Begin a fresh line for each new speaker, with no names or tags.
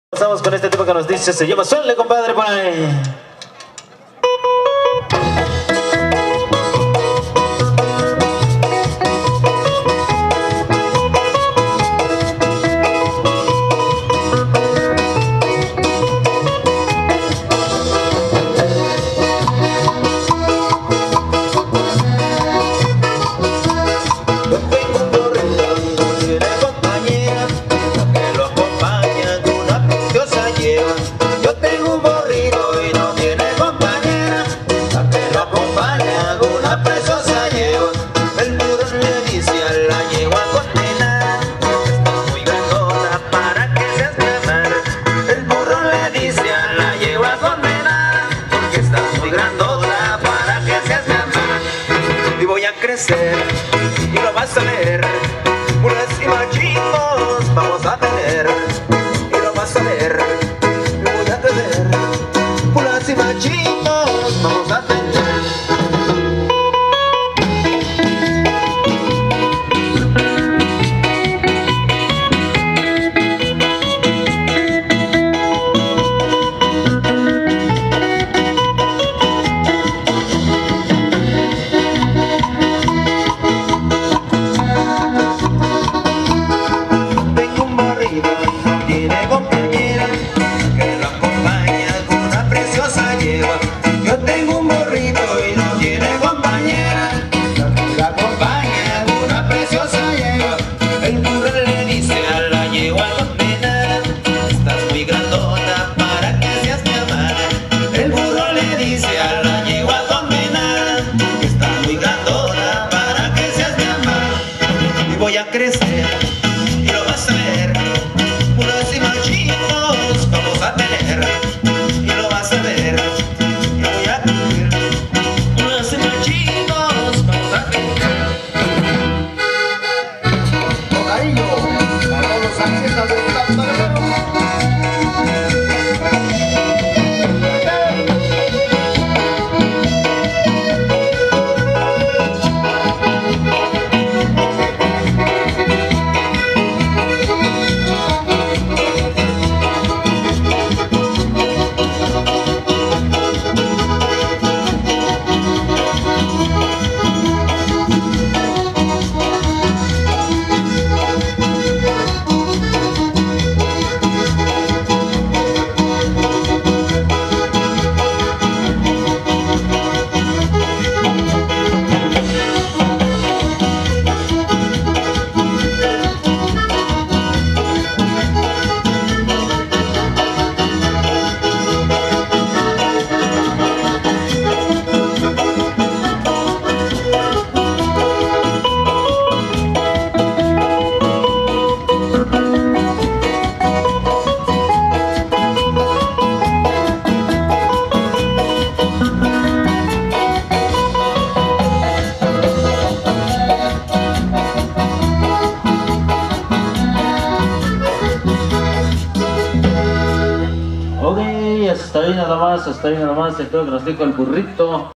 Pasamos con este tema que nos dice, se llama Suele, compadre, por ahí.
Yo tengo un borrico y no tiene compañera, la que lo acompaña una preciosa yegua. El burro le dice a la yegua condenada, estás muy grandota para que seas mi amar. El burro le dice a la yegua condenada, porque estás muy grandota para que seas mi amar. Y voy a crecer y lo vas a ver, mulas y machitos vamos a tener, y lo vas a ver. Pulas y machitos vamos a tener. Tengo un barrido y no tiene compañera, que lo acompaña con una preciosa yegua. Yo tengo un borrito y no tiene compañera, que lo acompaña con una preciosa yegua. El burro le dice a la yegua condenada, estás muy grandota para que seas mi amada. El burro le dice a la yegua condenada, estás muy grandota para que seas mi amada. Y voy a crecer y lo vas a ver, puras y machitos vamos a tener, y lo vas a ver, y voy a tener, puras y machitos vamos a tener. Con cariño, para todos los artistas del Cantalero.
Ok, hasta ahí nada más, espero que nos dijo el burrito.